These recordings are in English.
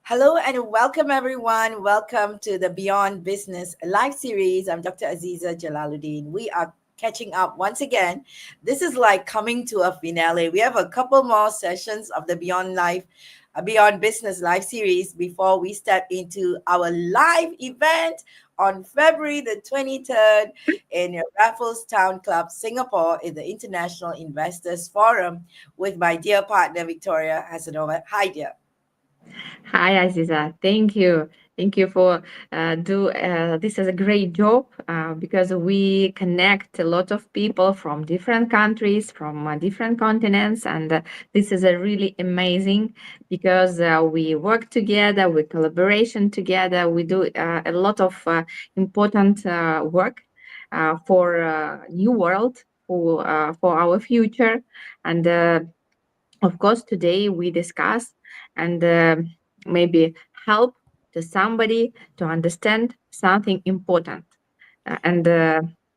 Hello and welcome, everyone. Welcome to the Beyond Business live series. I'm Dr. Aziza Jalaluddin. We are catching up once again. This is like coming to a finale. We have a couple more sessions of the Beyond Business live series before we step into our live event on February the 23rd in Raffles Town Club, Singapore, in the International Investors Forum with my dear partner, Victoria Hasanova. Hi, dear. Hi, Aziza. Thank you. Thank you for do this is a great job because we connect a lot of people from different countries, from different continents, and this is a really amazing because we work together, we collaboration together, we do a lot of important work for new world for our future, and of course today we discuss and maybe help to somebody to understand something important. And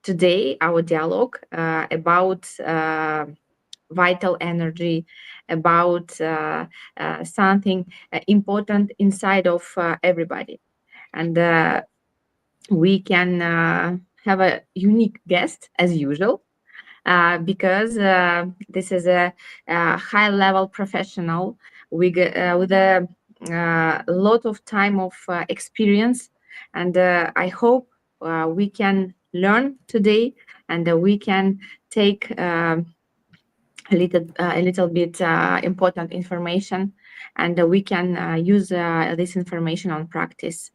today our dialogue about vital energy, about something important inside of everybody. And we can have a unique guest as usual because this is a high level professional with a lot of time of experience, and I hope we can learn today, and we can take a little bit important information, and we can use this information on practice.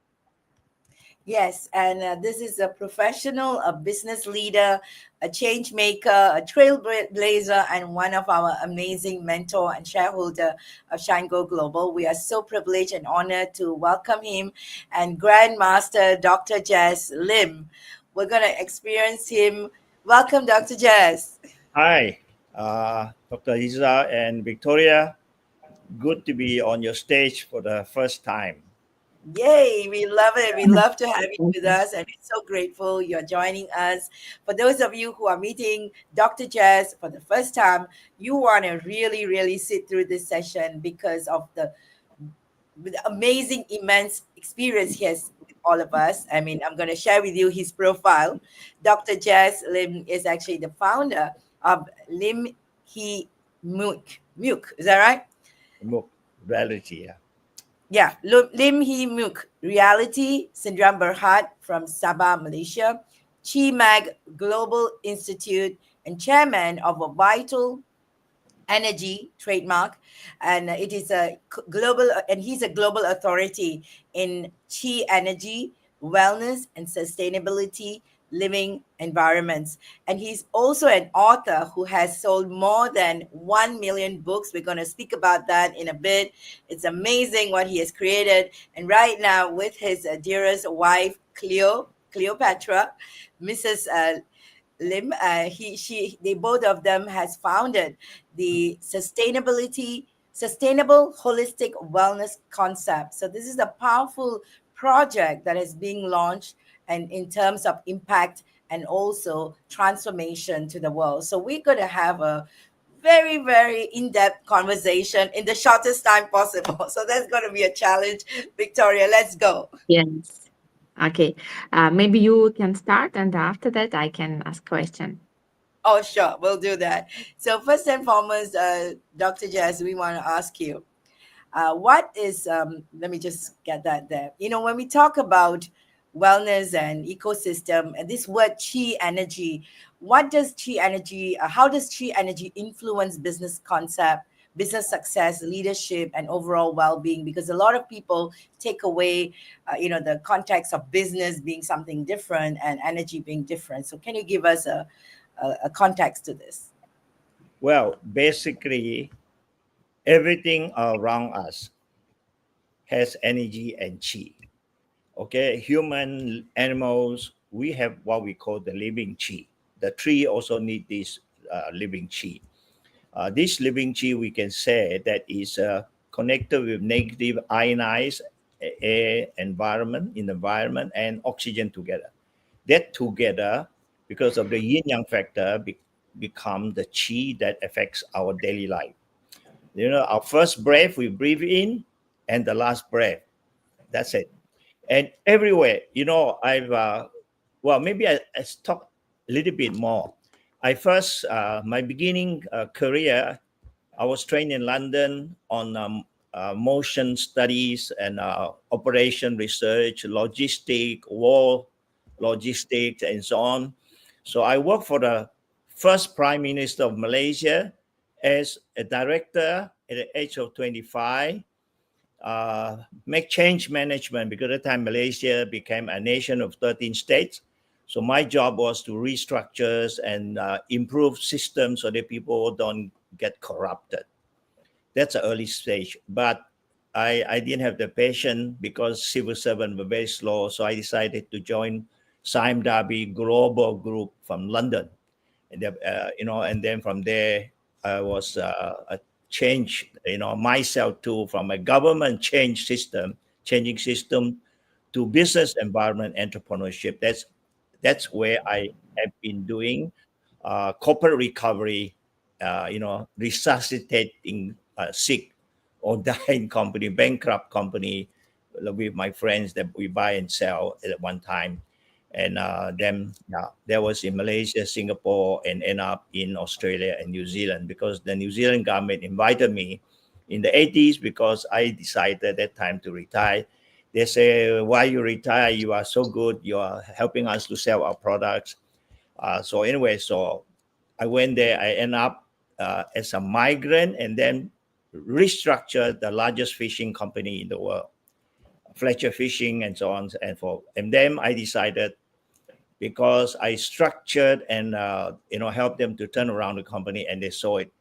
Yes, and this is a professional, a business leader, a change maker, a trailblazer, and one of our amazing mentor and shareholder of Shango Global. We are so privileged and honored to welcome him and Grandmaster Dr. Jes Lim. We're going to experience him. Welcome, Dr. Jes. Hi, Dr. Isa and Victoria. Good to be on your stage for the first time. Yay, we love it. We love to have you with us, and we're so grateful you're joining us. For those of you who are meeting Dr. Jes for the first time, you want to really, really sit through this session because of the amazing, immense experience he has with all of us. I mean, I'm going to share with you his profile. Dr. Jes Lim is actually the founder of Lim He Muk. Is that right? Look, reality. Yeah, Lim Hee Mook, Reality, Sindram Berhad from Sabah, Malaysia, QiMag Global Institute, and Chairman of a Vital Energy trademark, and it is a global, and he's a global authority in chi energy, wellness, and sustainability living environments. And he's also an author who has sold more than 1 million books. We're going to speak about that in a bit. It's amazing what he has created. And right now, with his dearest wife, Cleopatra, Mrs. Lim, they both of them has founded the sustainable holistic wellness concept. So this is a powerful project that is being launched, and in terms of impact and also transformation to the world. So we're going to have a very, very in-depth conversation in the shortest time possible. So that's going to be a challenge. Victoria, let's go. Yes. Okay. Maybe you can start, and after that, I can ask question. Oh, sure, we'll do that. So first and foremost, Dr. Jazz, we want to ask you, what is? Let me just get that there. You know, when we talk about wellness and ecosystem, and this word chi energy, what does chi energy? How does chi energy influence business concept? Business success, leadership, and overall well-being, because a lot of people take away, the context of business being something different and energy being different. So, can you give us a context to this? Well, basically, everything around us has energy and chi. Okay, human, animals, we have what we call the living chi. The tree also need this living chi. This living chi, we can say that is connected with negative ionized air environment and oxygen together. That together, because of the yin yang factor, become the chi that affects our daily life. You know, our first breath we breathe in, and the last breath. That's it. And everywhere, I've maybe I talk a little bit more. I first my beginning career, I was trained in London on motion studies and operation research, war logistics, and so on. So I worked for the first Prime Minister of Malaysia as a director at the age of 25. Make change management, because at the time Malaysia became a nation of 13 states. So my job was to restructure and improve systems so that people don't get corrupted. That's an early stage. But I didn't have the patience because civil servants were very slow. So I decided to join Sime Darby Global Group from London. And then from there, I was a change, myself too, from a government changing system to business environment entrepreneurship. That's where I have been doing corporate recovery, resuscitating sick or dying company, bankrupt company with my friends that we buy and sell at one time. And then that was in Malaysia, Singapore, and end up in Australia and New Zealand, because the New Zealand government invited me in the 80s because I decided at that time to retire. They say, why you retire? You are so good. You are helping us to sell our products. So anyway, so I went there. I end up as a migrant, and then restructured the largest fishing company in the world, Fletcher Fishing, and so on and forth. And then I decided, because I structured and helped them to turn around the company, and they saw it,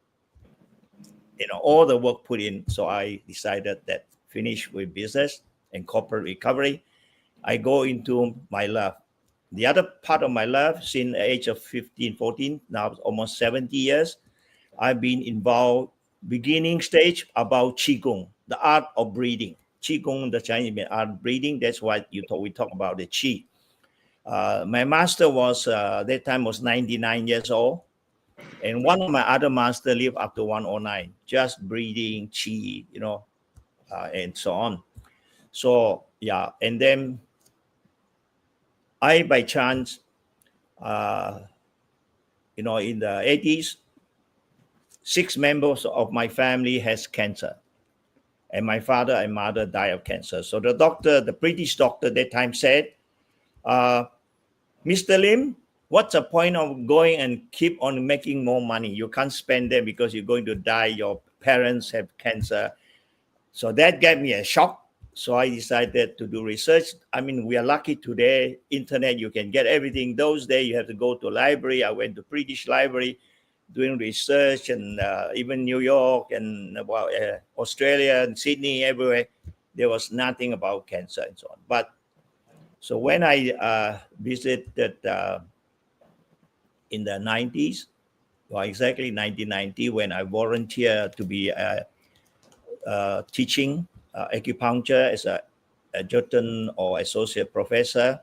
all the work put in. So I decided that finish with business and corporate recovery, I go into my love. The other part of my life, since the age of 15, 14, now almost 70 years, I've been involved, beginning stage, about Qigong, the art of breathing. Qigong, the Chinese mean art of breathing. That's what we talk about, the Qi. My master was, that time was 99 years old. And one of my other master lived up to 109, just breathing, Qi, and so on. So, yeah. And then I, by chance, in the 80s, 6 members of my family has cancer, and my father and mother died of cancer. So the British doctor that time said, Mr. Lim, what's the point of going and keep on making more money? You can't spend them because you're going to die. Your parents have cancer. So that gave me a shock. So I decided to do research. I mean, we are lucky today, internet, you can get everything. Those days you have to go to a library. I went to British Library doing research, and even New York and Australia and Sydney, everywhere. There was nothing about cancer and so on. But so when I visited in the 90s, well, exactly 1990, when I volunteered to be teaching acupuncture as a adjunct or associate professor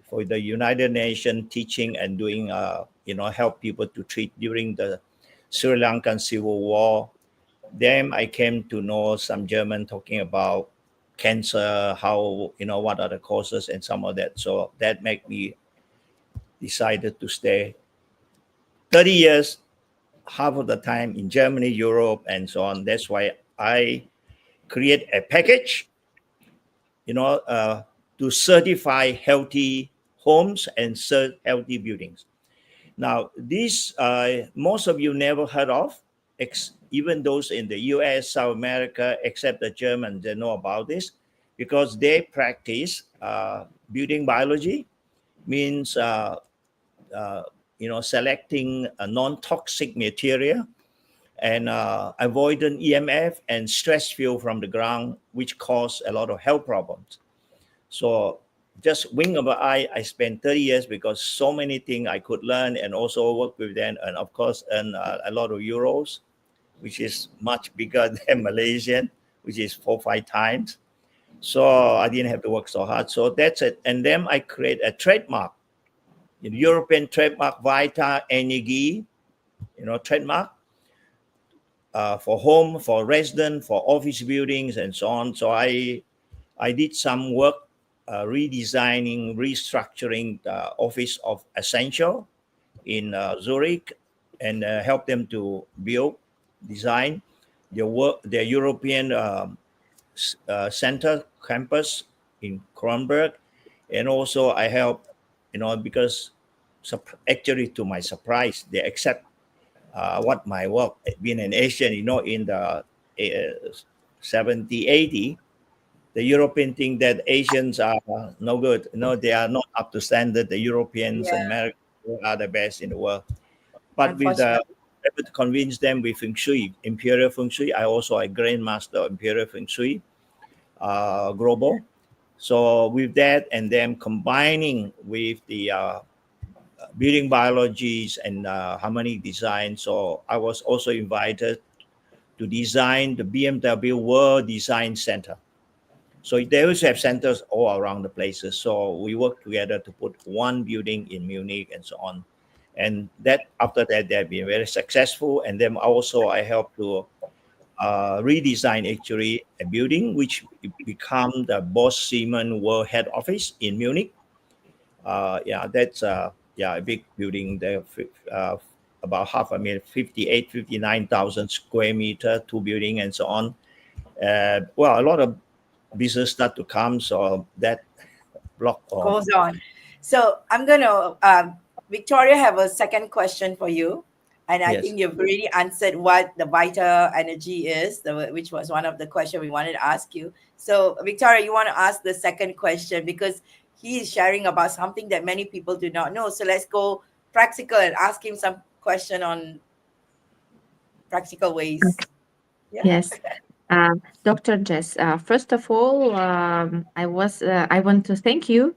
for the United Nations, teaching and doing, help people to treat during the Sri Lankan Civil War. Then I came to know some German talking about cancer, how, what are the causes and some of that. So that made me decided to stay 30 years, half of the time in Germany, Europe, and so on. That's why I create a package, to certify healthy homes and healthy buildings. Now, these most of you never heard of, even those in the US, South America, except the Germans, they know about this, because they practice building biology, means selecting a non-toxic material and avoiding EMF and stress field from the ground, which cause a lot of health problems. So just wing of an eye, I spent 30 years because so many things I could learn, and also work with them, and of course earn a lot of euros, which is much bigger than Malaysian, which is 4-5 times. So I didn't have to work so hard. So that's it. And then I create a trademark, European trademark, Vital-Energi, trademark. for home, for resident, for office buildings, and so on. So I did some work redesigning, restructuring the office of Essential in Zurich, and help them to build, design their European center campus in Kronberg. And also I help, because actually to my surprise, they accept what my work, being an Asian, in the 70, 80, the European think that Asians are no good. No, they are not up to standard. The Europeans and Yeah, Americans are the best in the world. But with the unfortunately. able to convince them with Feng Shui, Imperial Feng Shui. I also a Grandmaster Imperial Feng Shui Global. So with that, and then combining with the building biologies and harmonic design. So I was also invited to design the BMW World Design Center. So they also have centers all around the places. So we work together to put one building in Munich and so on. And that after that, they've been very successful. And then also I helped to redesign actually a building which become the Bosch Siemens World Head Office in Munich. Yeah, that's a big building there, about half a million, 59,000 square meter, two building and so on. Well, a lot of business start to come, so that block of Goes on. So I'm gonna Victoria have a second question for you, and I yes. think you've already answered what the vital energy is, which was one of the question we wanted to ask you. So Victoria, you want to ask the second question because he is sharing about something that many people do not know. So let's go practical and ask him some question on practical ways. Yeah. Yes. Dr. Jess, first of all, I want to thank you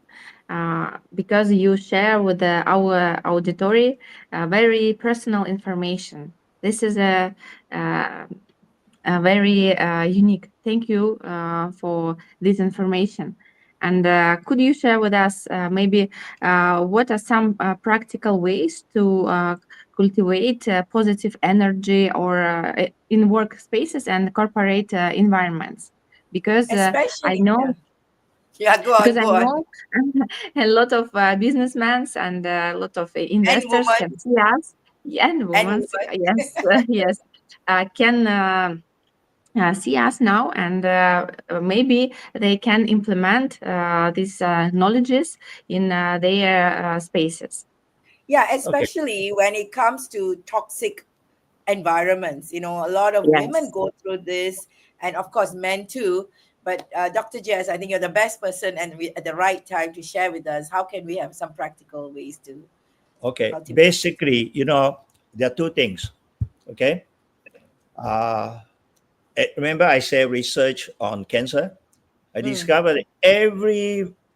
because you share with our auditory very personal information. This is uh, a very unique. Thank you for this information. And could you share with us maybe what are some practical ways to cultivate positive energy or in workspaces and corporate environments? Because I Especially, know yeah. Yeah, go because on, I go on. know a lot of businessmen and a lot of And investors woman, can see us, and and women, woman. yes, yes, can see us now, and maybe they can implement these knowledges in their spaces. Yeah, Okay. especially when it comes to toxic environments. A lot of women Yes. go through this, and of course, men too. But Dr. Jess, I think you're the best person and at the right time to share with us how can we have some practical ways to Okay. cultivate. Basically, there are two things. Okay. Uh, Remember I said research on cancer. I Mm. discovered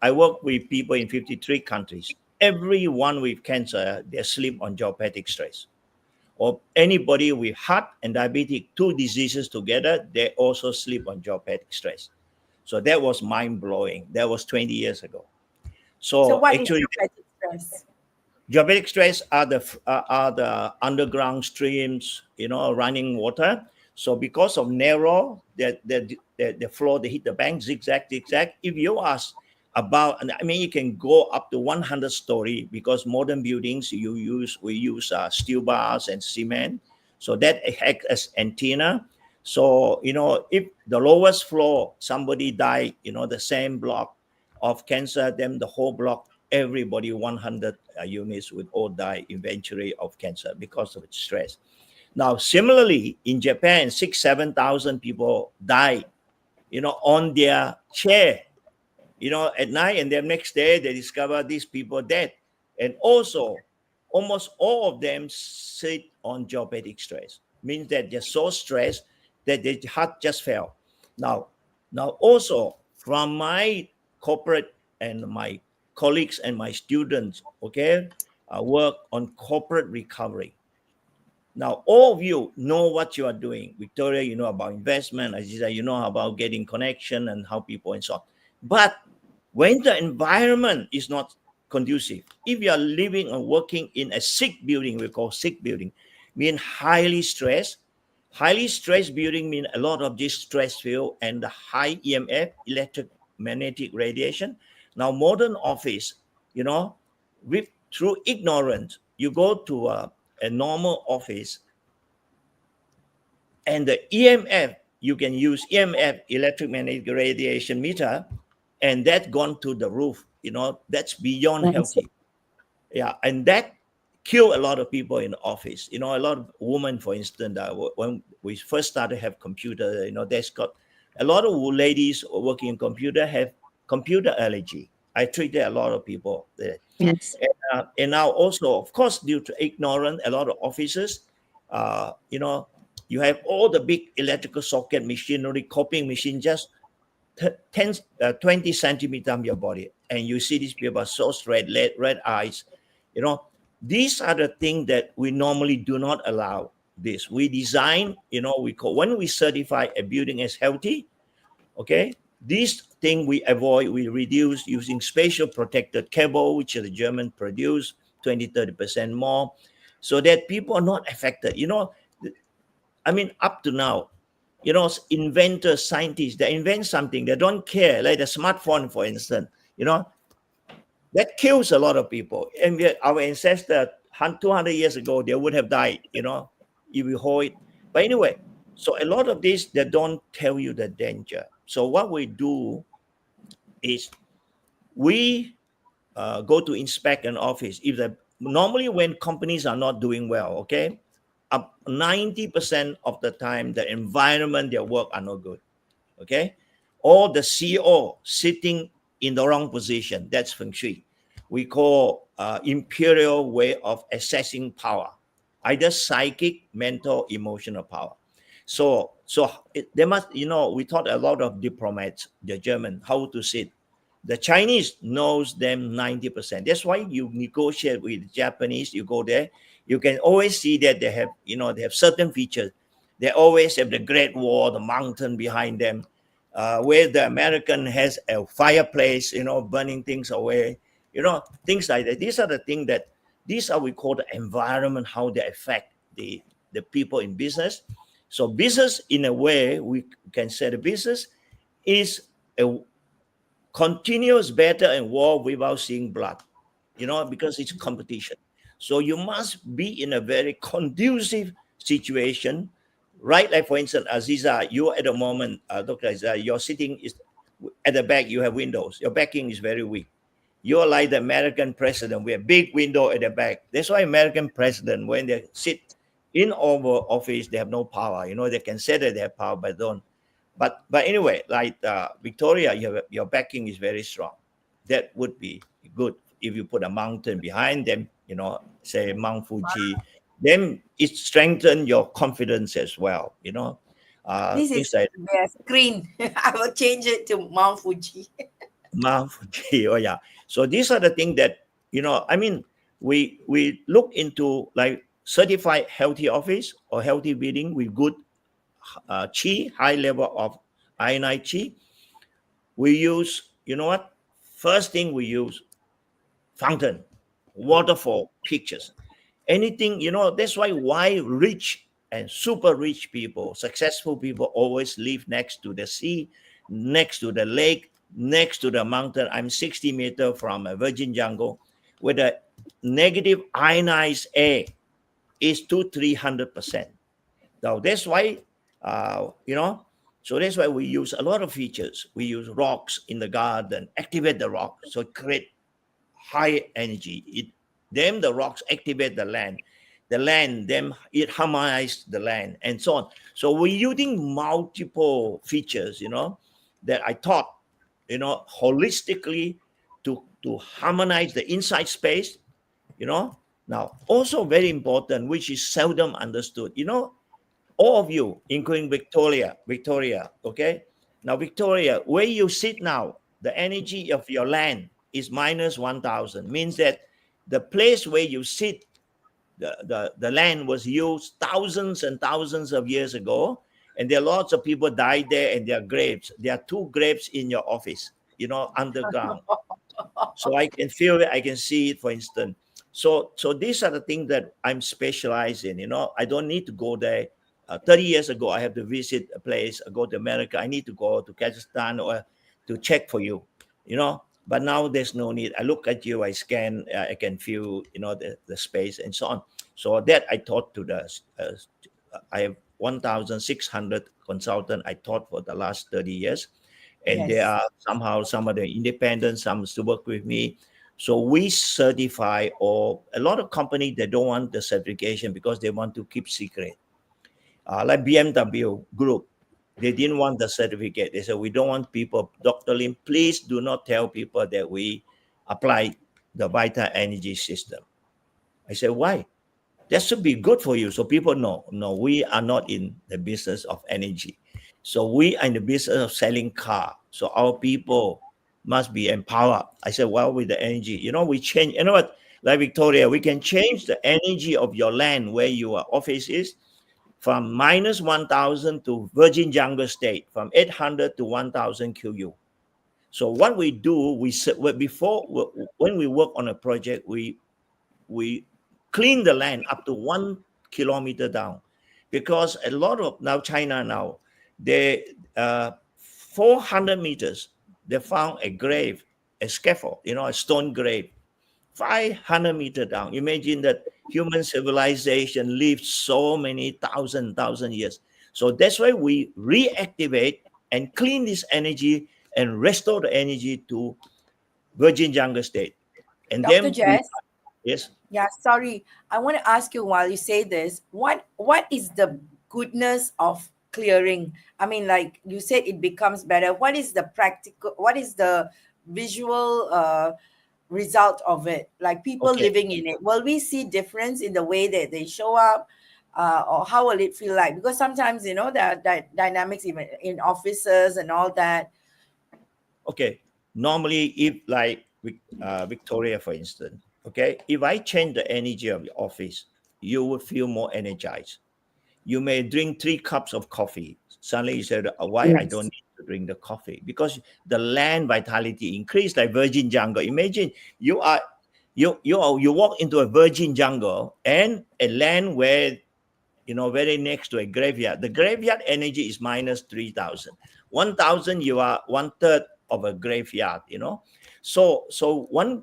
I work with people in 53 countries. Everyone with cancer, they sleep on geopathic stress. Or anybody with heart and diabetic, two diseases together, they also sleep on geopathic stress. So that was mind blowing. That was 20 years ago. So, So what is actually, your petty stress? geopathic stress are the underground streams, running water. So because of narrow, the floor, they hit the bank, zigzag, zigzag. If you ask about, and I mean, you can go up to 100-story because modern buildings we use steel bars and cement. So that acts as antenna. So if the lowest floor somebody died, the same block of cancer, then the whole block, everybody 100 units would all die eventually of cancer because of stress. Now, similarly, in Japan, 7,000 people died, on their chair, at night, and then next day they discover these people dead. And also, almost all of them sit on geopathic stress. Means that they're so stressed that their heart just fell. Now, now also from my corporate and my colleagues and my students, okay, work on corporate recovery. Now, all of you know what you are doing. Victoria, you know about investment. Aziza, you know about getting connection and how people and so on. But when the environment is not conducive, if you are living or working in a sick building, we call sick building, mean highly stressed, Highly stressed building mean a lot of this stress field and the high EMF, electromagnetic radiation. Now, modern office, you know, with through ignorance, you go to a normal office and the EMF, you can use EMF, electromagnetic radiation meter, and that gone to the roof. That's beyond Yes. healthy. Yeah, and that killed a lot of people in the office. A lot of women, for instance, when we first started to have computer, there's got a lot of ladies working in computer have computer allergy. I treated a lot of people there. Yes. And now also, of course, due to ignorance, a lot of offices, uh, you know, you have all the big electrical socket machinery, copying machine, just 10, 20 centimeter from your body. And you see these people are so straight, red eyes. You know, these are the things that we normally do not allow this. We design, we call, when we certify a building as healthy, okay, this thing we avoid, we reduce using spatial protected cable, which the German produce 20-30% more, so that people are not affected. I mean, up to now, inventors, scientists, they invent something, they don't care, like the smartphone, for instance, that kills a lot of people. And our ancestors, 200 years ago, they would have died, if we hold it. But anyway, so a lot of this, they don't tell you the danger. So what we do is we go to inspect an office. Normally when companies are not doing well, okay, up 90% of the time, the environment, their work are not good. Okay, or the CEO sitting in the wrong position. That's feng shui. We call imperial way of assessing power, either psychic, mental, emotional power. They must, we taught a lot of diplomats, the German, how to sit. The Chinese knows them 90%. That's why you negotiate with the Japanese, you go there, you can always see that they have certain features. They always have the Great Wall, the mountain behind them, where the American has a fireplace, burning things away, things like that. These are the things that, these are we call the environment, how they affect the people in business. So business, in a way, we can say the business is a continuous battle and war without seeing blood, because it's competition. So you must be in a very conducive situation, right? Like, for instance, Aziza, you at the moment, Dr. Aziza, you're sitting is at the back, you have windows. Your backing is very weak. You're like the American president with a big window at the back. That's why American president, when they sit in Oval Office, they have no power. They can say that they have power, but don't. But anyway, like Victoria, your backing is very strong. That would be good if you put a mountain behind them. Say Mount Fuji, then it strengthens your confidence as well. This Things is like their screen. I will change it to Mount Fuji. Mount Fuji. Oh yeah. So these are the things that I mean, we look into like certified healthy office or healthy building with good chi, high level of ionized chi. We use, what? First thing we use fountain, waterfall, pictures. Anything, that's why rich and super rich people, successful people always live next to the sea, next to the lake, next to the mountain. I'm 60 meters from a virgin jungle where the negative ionized air is 300%. Now that's why, uh, you know, so that's why we use a lot of features. We use rocks in the garden, activate the rock, so create high energy. The rocks activate the land, them it harmonizes the land, and so on. So we're using multiple features, that I taught, holistically to harmonize the inside space, you know. Now, also very important, which is seldom understood, all of you, including Victoria, okay? Now, Victoria, where you sit now, the energy of your land is minus 1,000, means that the place where you sit, the land was used thousands and thousands of years ago, and there are lots of people died there, and there are graves. There are 2 graves in your office, underground. So I can feel it, I can see it, for instance. So these are the things that I'm specialized in. I don't need to go there 30 years ago, I have to visit a place, go to America, I need to go to Kazakhstan or to check for you, but now there's no need. I look at you, I scan, I can feel, the space and so on. So that I taught to I have 1,600 consultants I taught for the last 30 years. And they Yes. are somehow, some of them independent, some still work with me. So we certify, or a lot of companies, they don't want the certification because they want to keep secret. Like BMW Group, they didn't want the certificate. They said, we don't want people, Dr. Lim, please do not tell people that we apply the Vital-Energi system. I said, why? That should be good for you. So people know, no, we are not in the business of energy. So we are in the business of selling car. So our people must be empowered. I said, well, with the energy, we change, what, like Victoria, we can change the energy of your land where your office is from minus 1,000 to virgin jungle state, from 800 to 1,000 QU. So what we do, before, when we work on a project, we clean the land up to 1 kilometer down, because a lot of China now, they 400 meters, they found a grave, a scaffold, a stone grave, 500 meters down. Imagine that human civilization lived so many thousand years. So that's why we reactivate and clean this energy and restore the energy to virgin jungle state. And Dr. then we, Jes, yes. yeah, sorry. I want to ask you while you say this, what is the goodness of clearing? I mean, like you said, it becomes better. What is the practical? What is the visual result of it? Like people Okay. living in it, will we see difference in the way that they show up, or how will it feel like? Because sometimes there are dynamics even in offices and all that. Okay. Normally, if like Victoria, for instance, okay, if I change the energy of the office, you will feel more energized. You may drink 3 cups of coffee. Suddenly you said, why I don't Yes. need to drink the coffee? Because the land vitality increased, like virgin jungle. Imagine you walk into a virgin jungle and a land where, very next to a graveyard. The graveyard energy is minus 3,000. 1,000, you are one third of a graveyard. So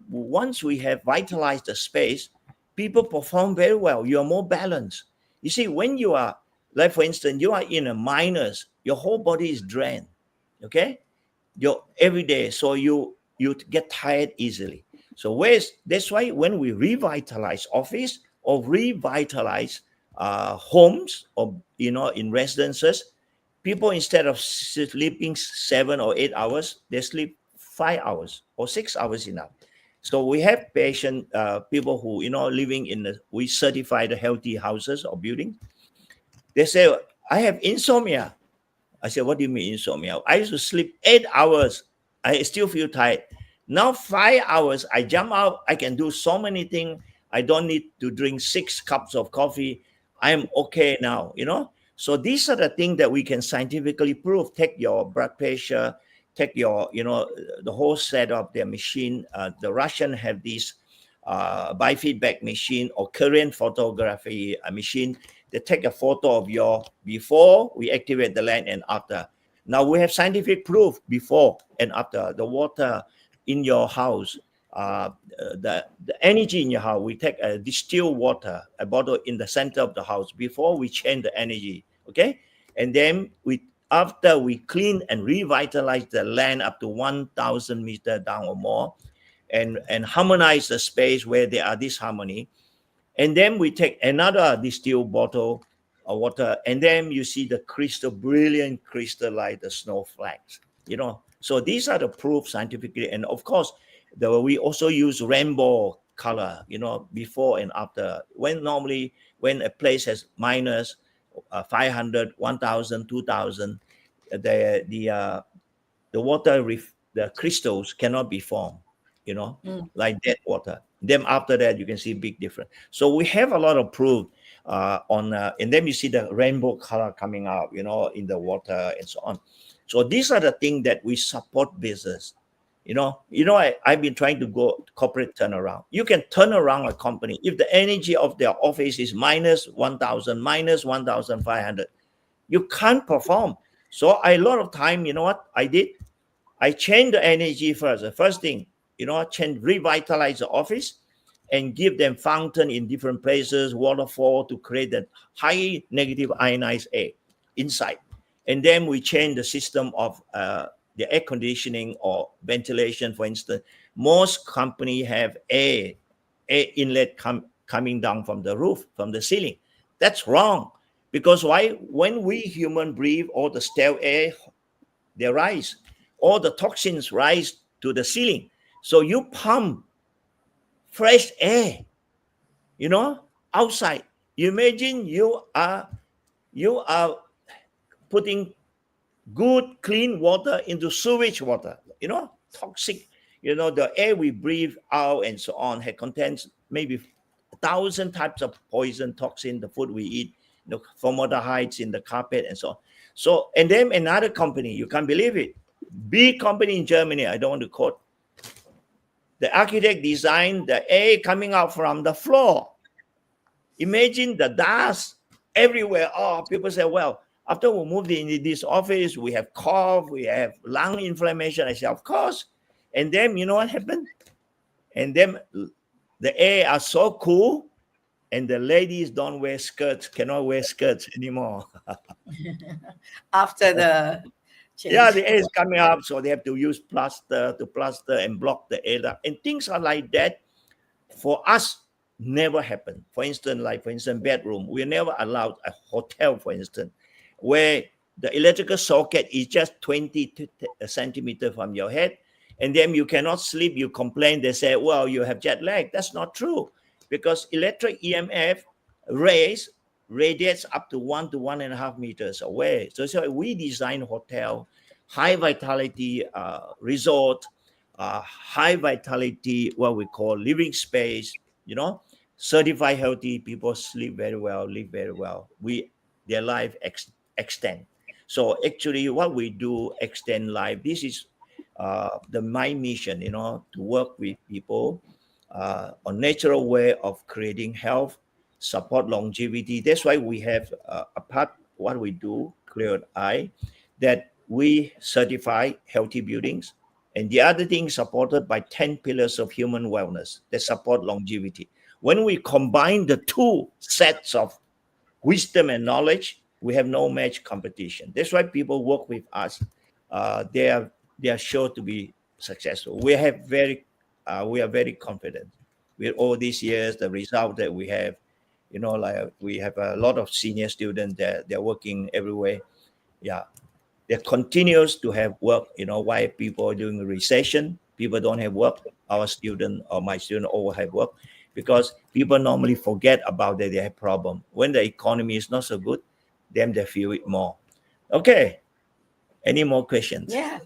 once we have vitalized the space, people perform very well. You are more balanced. You see, when you are, like for instance, you are in a minus, your whole body is drained. Okay, your every day, so you get tired easily. So that's why when we revitalize office or revitalize homes, or in residences, people, instead of sleeping 7 or 8 hours, they sleep 5 hours or 6 hours enough. So we have patient people who, living in we certify the healthy houses or buildings. They say, I have insomnia. I said, what do you mean insomnia? I used to sleep 8 hours. I still feel tired. Now 5 hours, I jump out. I can do so many things. I don't need to drink 6 cups of coffee. I'm okay now. So these are the things that we can scientifically prove. Take your blood pressure, take your, the whole set of their machine. The Russian have this biofeedback machine or Korean photography machine. They take a photo of your before we activate the land and after. Now we have scientific proof before and after. The water in your house, the energy in your house. We take a distilled water, a bottle in the center of the house before we change the energy. Okay, and then after we clean and revitalize the land up to 1,000 meters down or more, and harmonize the space where there are disharmony. And then we take another distilled bottle of water, and then you see the crystal, brilliant crystal like the snowflakes. So these are the proof scientifically. And of course, we also use rainbow color, before and after. When a place has minus 500, 1,000, 2,000, the water, the crystals cannot be formed, Mm. like that water. Then after that, you can see big difference. So we have a lot of proof and then you see the rainbow color coming out, in the water and so on. So these are the things that we support business. I've been trying to go corporate turnaround. You can turn around a company if the energy of their office is minus 1,000, minus 1,500. You can't perform. So a lot of time, you know what I did? I changed the energy first. The first thing, change, revitalize the office and give them fountain in different places, waterfall to create that high negative ionized air inside. And then we change the system of the air conditioning or ventilation. For instance, most company have air inlet coming down from the roof, from the ceiling. That's wrong. Because why? When we human breathe, all the stale air, they rise. All the toxins rise to the ceiling. So you pump fresh air, you know, outside. You imagine you are putting good clean water into sewage water, toxic, the air we breathe out and so on contains maybe 1,000 types of poison toxin, the food we eat, formaldehydes in the carpet and so on. So, and then another company, you can't believe it, big company in Germany, I don't want to quote, the architect designed the air coming out from the floor. Imagine the dust everywhere. Oh, people say, well, after we moved into this office, we have cough, we have lung inflammation. I said, of course. And then you know what happened? And then the air are so cool, and the ladies don't wear skirts, cannot wear skirts anymore. After the Yeah, change. the air is coming up, so they have to use plaster to plaster and block the air up. And things are like that. For us, never happen. For instance, bedroom. We never allowed a hotel, for instance, where the electrical socket is just 20 centimeters from your head, and then you cannot sleep. You complain. They say, well, you have jet lag. That's not true, because electric EMF rays radiates up to 1 to 1.5 meters away. So we design hotel, high vitality resort, high vitality, what we call living space, certified healthy people sleep very well, live very well. Their life extend. So actually, what we do extend life. This is my mission, to work with people on natural way of creating health, support longevity. That's why we have a part what we do, Clear Eye, that we certify healthy buildings. And the other thing supported by 10 pillars of human wellness that support longevity. When we combine the two sets of wisdom and knowledge, we have no match competition. That's why people work with us. They are sure to be successful. We are very confident with all these years, the result that we have. Like we have a lot of senior students that they're working everywhere. Yeah, they continues to have work. Why people are doing a recession, people don't have work. Our student or my student all have work, because people normally forget about that they have problem. When the economy is not so good, then they feel it more. Okay, any more questions? Yeah.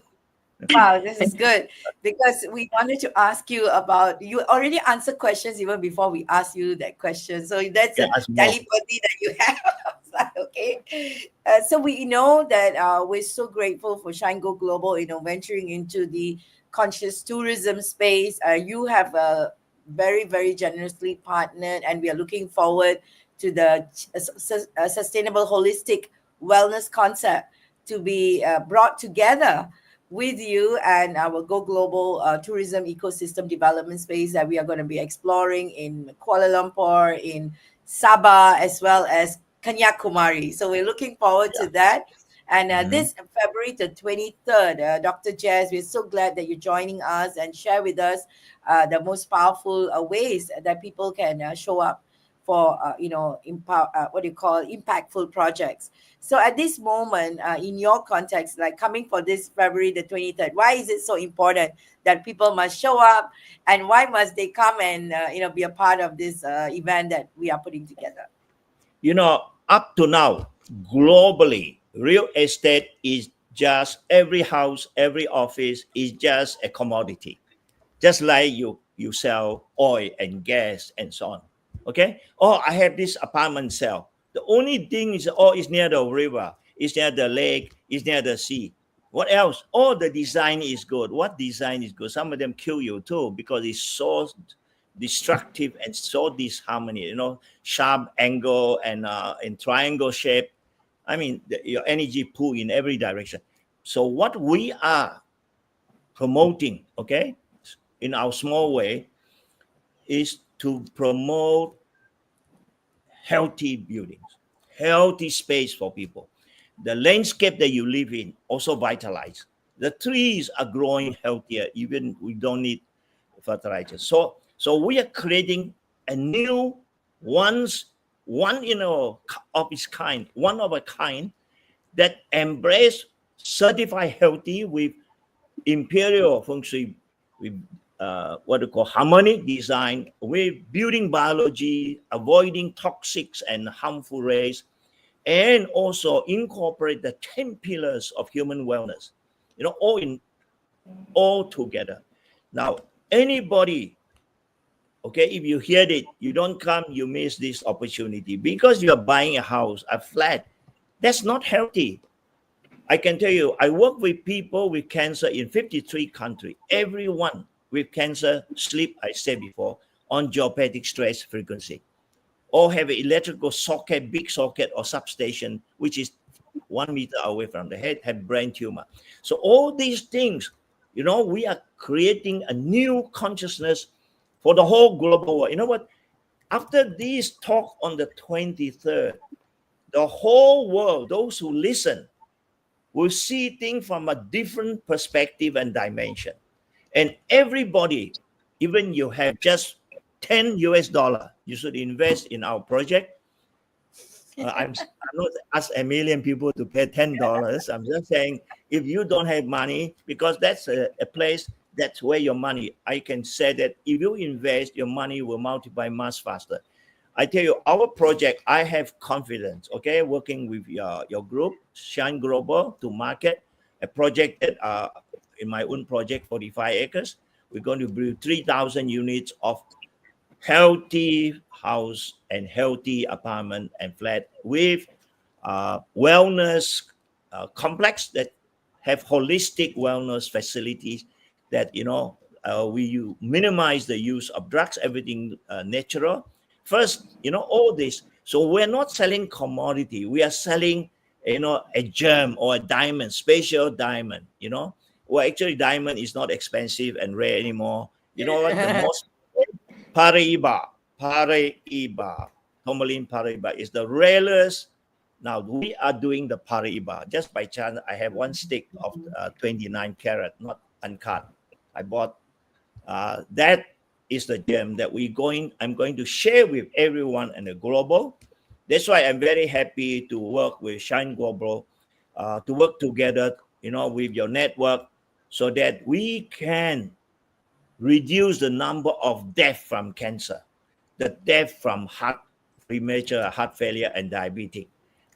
Wow, this is good because we wanted to ask you about, you already answered questions even before we asked you that question. So that's Can a ask more. telepathy that you have. Okay. So we know that we're so grateful for Shine Go Global, venturing into the conscious tourism space. You have very, very generously partnered, and we are looking forward to the sustainable holistic wellness concept to be brought together with you and our Go Global tourism ecosystem development space that we are going to be exploring in Kuala Lumpur, in Sabah, as well as Kanyakumari. So we're looking forward to that. And Mhm. this February the 23rd, Dr. Jes, we're so glad that you're joining us and share with us the most powerful ways that people can show up for, what do you call, impactful projects. So at this moment, in your context, like coming for this February the 23rd, why is it so important that people must show up, and why must they come and be a part of this event that we are putting together? Up to now, globally, real estate is just every house, every office is just a commodity. Just like you sell oil and gas and so on. Okay. Oh, I have this apartment sale. The only thing is, oh, it's near the river, it's near the lake, it's near the sea. What else? Oh, the design is good. What design is good? Some of them kill you too, because it's so destructive and so disharmony. Sharp angle and in triangle shape. I mean, your energy pool in every direction. So what we are promoting, okay, in our small way, is to promote healthy buildings, healthy space for people. The landscape that you live in also vitalize. The trees are growing healthier, even we don't need fertilizers. So we are creating a new once one of its kind, one of a kind that embrace certified healthy with imperial feng shui, with what we call harmonic design, with building biology, avoiding toxics and harmful rays, and also incorporate the 10 pillars of human wellness, all together. Now, anybody, okay, if you hear it, you don't come, you miss this opportunity because you are buying a house, a flat. That's not healthy. I can tell you, I work with people with cancer in 53 countries. Everyone with cancer sleep, I said before, on geopathic stress frequency, or have an electrical socket, big socket or substation, which is 1 meter away from the head, have brain tumor. So all these things, we are creating a new consciousness for the whole global world. You know what? After this talk on the 23rd, the whole world, those who listen, will see things from a different perspective and dimension. And everybody, even you have just 10 US dollar, you should invest in our project. I'm not ask a million people to pay $10. I'm just saying, if you don't have money, because that's a place, that's where your money, I can say that if you invest, your money will multiply much faster. I tell you, our project, I have confidence, okay, working with your group, Shine Global, to market a project that, in my own project, 45 acres, we're going to build 3,000 units of healthy house and healthy apartment and flat with wellness complex that have holistic wellness facilities that we minimize the use of drugs, everything natural. First, all this. So we're not selling commodity. We are selling, a gem or a diamond, special diamond. Well, actually, diamond is not expensive and rare anymore. You know what? The most Paraiba, Paraiba, Tourmaline Paraiba is the rarest. Now we are doing the Paraiba. Just by chance, I have one stick of 29 carat, not uncut. I bought. That is the gem that I'm going to share with everyone in the global. That's why I'm very happy to work with Shine Global, to work together, with your network, so that we can reduce the number of death from cancer, the death from premature heart failure and diabetes.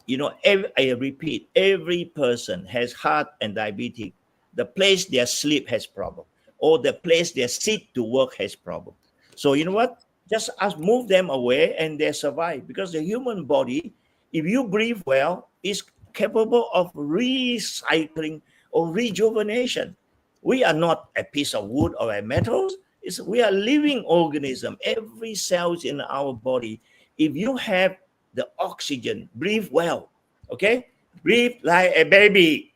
I repeat, every person has heart and diabetes. The place they sleep has problem, or the place they sit to work has problem. So you know what? Just move them away and they survive, because the human body, if you breathe well, is capable of recycling or rejuvenation. We are not a piece of wood or a metal. We are living organism. Every cells in our body. If you have the oxygen, breathe well, okay? Breathe like a baby.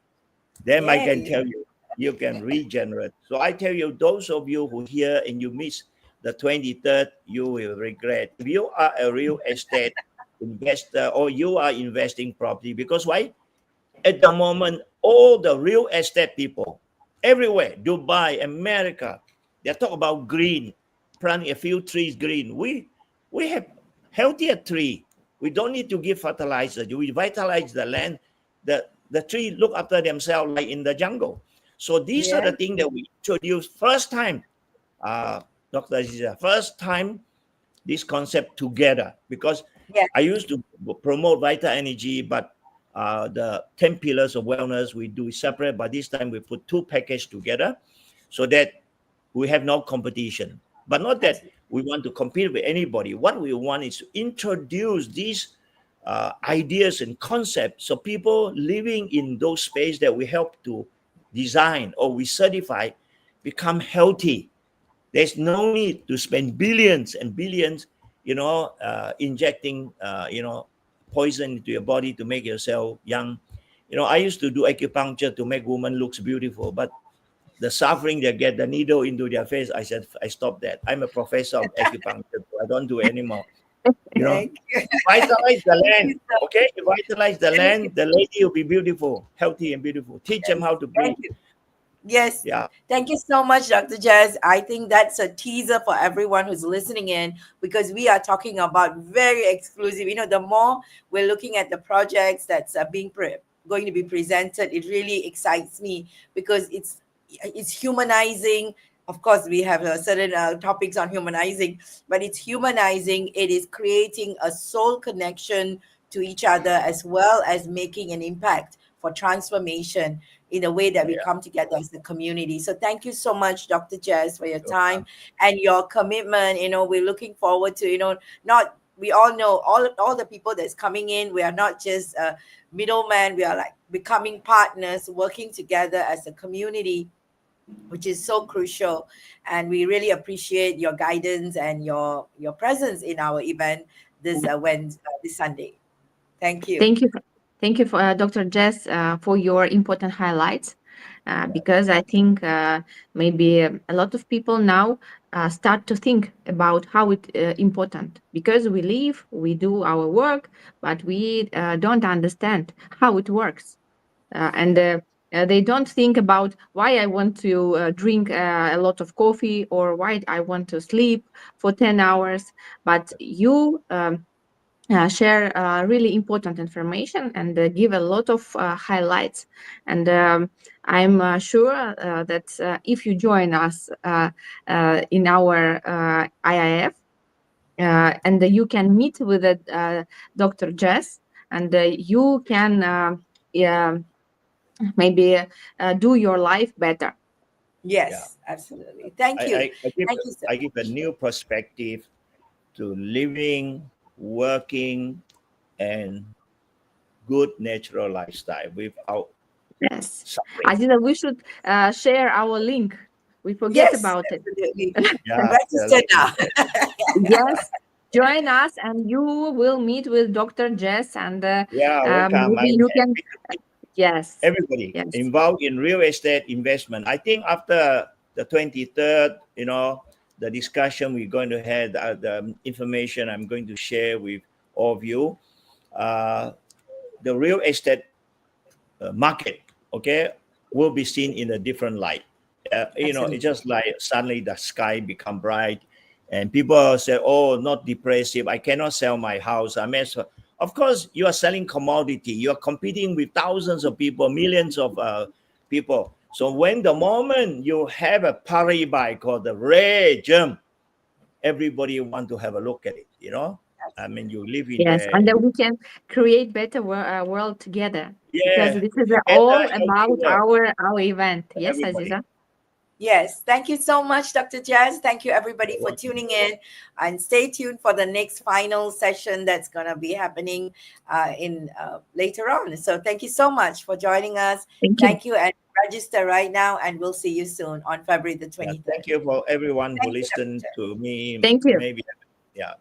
Then I can Yay. tell you, you can regenerate. So I tell you, those of you who hear and you miss the 23rd, you will regret. If you are a real estate investor or you are investing property, because why? At the moment, all the real estate people everywhere, Dubai, America, they talk about green, planting a few trees green. We have healthier tree. We don't need to give fertilizer. We vitalize the land. The tree look after themselves like in the jungle. So these are Yeah. the things that we introduced first time, Dr. Aziza, first time this concept together, because Yeah. I used to promote Vital-Energi, but the 10 pillars of wellness we do separate, but this time we put two packages together so that we have no competition. But not that we want to compete with anybody. What we want is to introduce these ideas and concepts so people living in those spaces that we help to design or we certify become healthy. There's no need to spend billions and billions, injecting, poison into your body to make yourself young. I used to do acupuncture to make women looks beautiful, but the suffering they get, the needle into their face, I said, I stopped that. I'm a professor of acupuncture, so I don't do anymore. You know, Thank you. vitalize the Thank land. you so Okay, you vitalize the thank you. land, the lady will be beautiful, healthy and beautiful. Teach them Yes. how to Thank breathe. you. Yes. Yeah, Thank you so much, Dr. Jazz. I think that's a teaser for everyone who's listening in, because we are talking about very exclusive. The more we're looking at the projects that's going to be presented, it really excites me because it's humanizing. Of course, we have certain topics on humanizing, but it's humanizing. It is creating a soul connection to each other, as well as making an impact for transformation in a way that we yeah. come together as a community. So thank you so much, Dr. Jess, for your Okay. time and your commitment. We're looking forward to, not we all know all the people that's coming in. We are not just a middleman. We are like becoming partners, working together as a community, which is so crucial. And we really appreciate your guidance and your presence in our event this Sunday. Thank you. Thank you. Thank you for Dr. Jess for your important highlights. Because I think maybe a lot of people now start to think about how it important, because we live, we do our work, but we don't understand how it works, and they don't think about why I want to drink a lot of coffee, or why I want to sleep for 10 hours. But you share really important information and give a lot of highlights. And I'm sure that if you join us in our IIF, and you can meet with Dr. Jess, and you can yeah, maybe do your life better. Yeah. Yes, absolutely. Thank I, you. I, I give Thank you so I give a much. new perspective to living, working, and good natural lifestyle without Yes. suffering. Aziza, we should share our link. We forget Yes, about it. absolutely. Yeah, yeah, Register let me now. check. Yes, join us and you will meet with Dr. Jess, and Yeah, welcome. maybe I'm you can. happy to meet Yes, everybody yes. involved in real estate investment. I think after the 23rd, the discussion we're going to have, the information I'm going to share with all of you, uh, the real estate market, okay, will be seen in a different light. It's Absolutely. just like suddenly the sky become bright, and people say, "Oh, not depressive. I cannot sell my house." I mean, of course, you are selling commodity. You are competing with thousands of people, millions of people. So when the moment you have a party buy called the rare gem, everybody want to have a look at it. I mean, you live in Yes, there. and then we can create better world together, because Yeah, this is together all you're about bigger our event. for Yes, everybody. Aziza. Yes, thank you so much, Dr. Jazz. Thank you, everybody, You're for welcome. tuning in. And stay tuned for the next final session that's going to be happening in later on. So, thank you so much for joining us. Thank you. Thank you, and register right now. And we'll see you soon on February the Yeah, 23rd. thank you for everyone who Thank you, Dr. listened Jazz. to me. Thank you. Maybe, yeah.